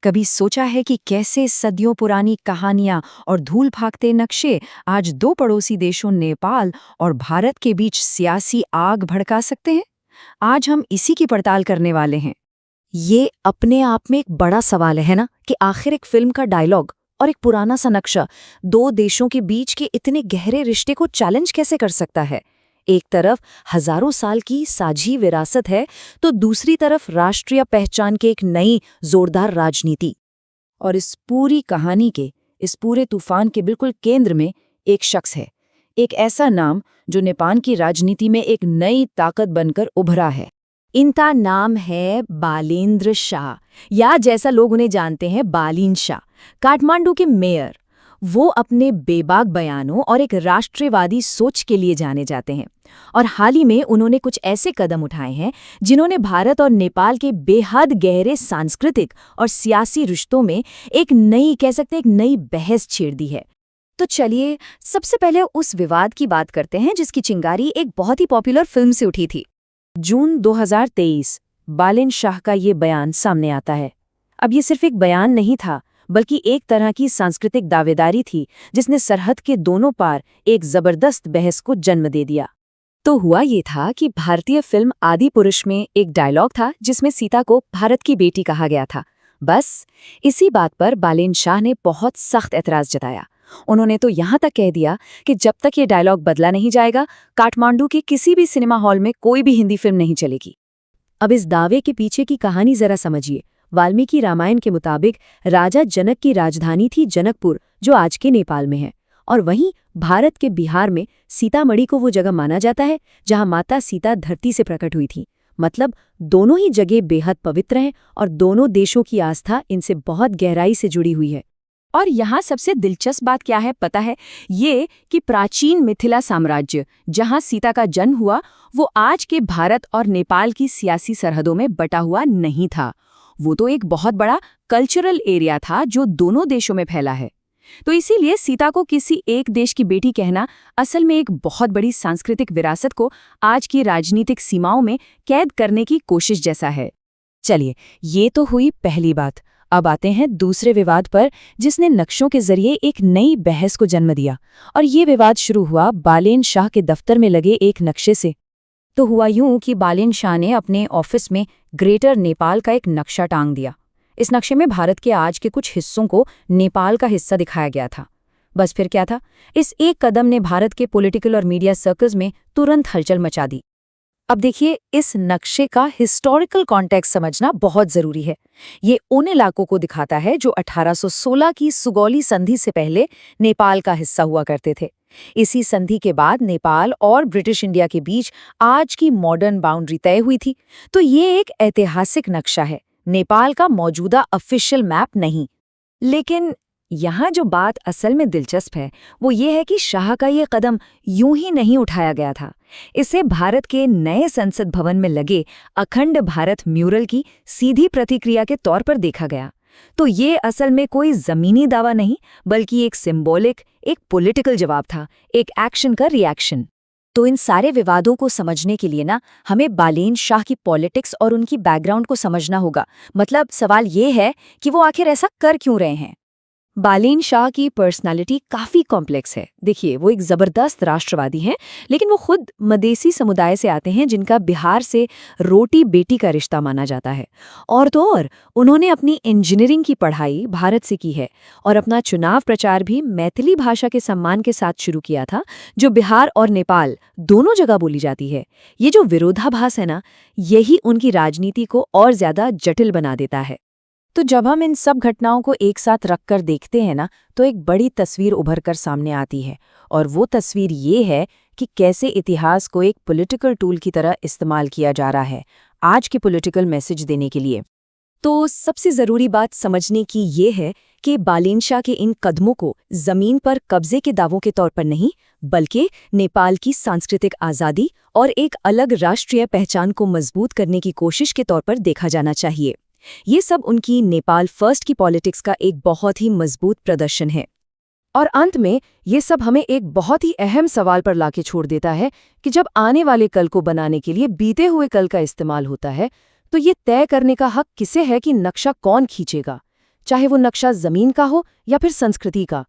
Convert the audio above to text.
कभी सोचा है कि कैसे सदियों पुरानी कहानियां और धूल भागते नक्शे आज दो पड़ोसी देशों नेपाल और भारत के बीच सियासी आग भड़का सकते हैं? आज हम इसी की पड़ताल करने वाले हैं। ये अपने आप में एक बड़ा सवाल है ना कि आखिर एक फिल्म का डायलॉग और एक पुराना सा नक्शा दो देशों के बीच के इतने गहरे रिश्ते को चैलेंज कैसे कर सकता है। एक तरफ हजारों साल की साझी विरासत है तो दूसरी तरफ राष्ट्रीय पहचान के एक नई जोरदार राजनीति। और इस पूरी कहानी के, इस पूरे तूफान के बिल्कुल केंद्र में एक शख्स है, एक ऐसा नाम जो नेपाल की राजनीति में एक नई ताकत बनकर उभरा है। इनका नाम है बालेन्द्र शाह, या जैसा लोग उन्हें जानते हैं बालिन शाह, काठमांडू के मेयर। वो अपने बेबाक बयानों और एक राष्ट्रवादी सोच के लिए जाने जाते हैं, और हाल ही में उन्होंने कुछ ऐसे कदम उठाए हैं जिन्होंने भारत और नेपाल के बेहद गहरे सांस्कृतिक और सियासी रिश्तों में एक नई, कह सकते हैं, एक नई बहस छेड़ दी है। तो चलिए सबसे पहले उस विवाद की बात करते हैं जिसकी चिंगारी एक बहुत ही पॉपुलर फिल्म से उठी थी। जून 2023 बालिन शाह का ये बयान सामने आता है। अब ये सिर्फ एक बयान नहीं था, बल्कि एक तरह की सांस्कृतिक दावेदारी थी जिसने सरहद के दोनों पार एक जबरदस्त बहस को जन्म दे दिया। तो हुआ ये था कि भारतीय फिल्म आदि पुरुष में एक डायलॉग था जिसमें सीता को भारत की बेटी कहा गया था। बस इसी बात पर बालेन शाह ने बहुत सख्त ऐतराज जताया। उन्होंने तो यहाँ तक कह दिया कि जब तक ये डायलॉग बदला नहीं जाएगा, काठमांडू के किसी भी सिनेमा हॉल में कोई भी हिंदी फिल्म नहीं चलेगी। अब इस दावे के पीछे की कहानी जरा समझिए। वाल्मीकि रामायण के मुताबिक राजा जनक की राजधानी थी जनकपुर, जो आज के नेपाल में है, और वहीं भारत के बिहार में सीतामढ़ी को वो जगह माना जाता है जहां माता सीता धरती से प्रकट हुई थी। मतलब दोनों ही जगह बेहद पवित्र हैं और दोनों देशों की आस्था इनसे बहुत गहराई से जुड़ी हुई है। और यहाँ सबसे दिलचस्प बात क्या है पता है? ये कि प्राचीन मिथिला साम्राज्य जहाँ सीता का जन्म हुआ, वो आज के भारत और नेपाल की सियासी सरहदों में बटा हुआ नहीं था। वो तो एक बहुत बड़ा कल्चरल एरिया था जो दोनों देशों में फैला है। तो इसीलिए सीता को किसी एक देश की बेटी कहना असल में एक बहुत बड़ी सांस्कृतिक विरासत को आज की राजनीतिक सीमाओं में कैद करने की कोशिश जैसा है। चलिए, ये तो हुई पहली बात। अब आते हैं दूसरे विवाद पर जिसने नक्शों के जरिए एक नई बहस को जन्म दिया। और ये विवाद शुरू हुआ बालेन शाह के दफ्तर में लगे एक नक्शे से। तो हुआ यूं कि बालेन शाह ने अपने ऑफिस में ग्रेटर नेपाल का एक नक्शा टांग दिया। इस नक्शे में भारत के आज के कुछ हिस्सों को नेपाल का हिस्सा दिखाया गया था। बस फिर क्या था, इस एक कदम ने भारत के पॉलिटिकल और मीडिया सर्कल्स में तुरंत हलचल मचा दी। अब देखिए, इस नक्शे का हिस्टोरिकल कॉन्टेक्स्ट समझना बहुत जरूरी है। ये उन इलाकों को दिखाता है जो 1816 की सुगौली संधि से पहले नेपाल का हिस्सा हुआ करते थे। इसी संधि के बाद नेपाल और ब्रिटिश इंडिया के बीच आज की मॉडर्न बाउंड्री तय हुई थी। तो ये एक ऐतिहासिक नक्शा है, नेपाल का मौजूदा ऑफिशियल मैप नहीं। लेकिन यहाँ जो बात असल में दिलचस्प है वो ये है कि शाह का ये कदम यूं ही नहीं उठाया गया था। इसे भारत के नए संसद भवन में लगे अखंड भारत म्यूरल की सीधी प्रतिक्रिया के तौर पर देखा गया। तो ये असल में कोई जमीनी दावा नहीं, बल्कि एक सिंबॉलिक, एक पॉलिटिकल जवाब था, एक एक्शन का रिएक्शन। तो इन सारे विवादों को समझने के लिए ना हमें बालेन शाह की पॉलिटिक्स और उनकी बैकग्राउंड को समझना होगा। मतलब सवाल ये है कि वो आखिर ऐसा कर क्यों रहे हैं। बालेन शाह की पर्सनालिटी काफ़ी कॉम्प्लेक्स है। देखिए, वो एक ज़बरदस्त राष्ट्रवादी हैं, लेकिन वो खुद मदेसी समुदाय से आते हैं जिनका बिहार से रोटी बेटी का रिश्ता माना जाता है। और तो और उन्होंने अपनी इंजीनियरिंग की पढ़ाई भारत से की है और अपना चुनाव प्रचार भी मैथिली भाषा के सम्मान के साथ शुरू किया था, जो बिहार और नेपाल दोनों जगह बोली जाती है। ये जो विरोधाभास है ना, यही उनकी राजनीति को और ज़्यादा जटिल बना देता है। तो जब हम इन सब घटनाओं को एक साथ रखकर देखते हैं ना, तो एक बड़ी तस्वीर उभर कर सामने आती है। और वो तस्वीर ये है कि कैसे इतिहास को एक पॉलिटिकल टूल की तरह इस्तेमाल किया जा रहा है आज के पॉलिटिकल मैसेज देने के लिए। तो सबसे ज़रूरी बात समझने की ये है कि बालेन शाह के इन कदमों को ज़मीन पर कब्जे के दावों के तौर पर नहीं, बल्कि नेपाल की सांस्कृतिक आज़ादी और एक अलग राष्ट्रीय पहचान को मजबूत करने की कोशिश के तौर पर देखा जाना चाहिए। ये सब उनकी नेपाल फर्स्ट की पॉलिटिक्स का एक बहुत ही मजबूत प्रदर्शन है। और अंत में ये सब हमें एक बहुत ही अहम सवाल पर लाके छोड़ देता है कि जब आने वाले कल को बनाने के लिए बीते हुए कल का इस्तेमाल होता है, तो ये तय करने का हक किसे है कि नक्शा कौन खींचेगा, चाहे वो नक्शा जमीन का हो या फिर संस्कृति का।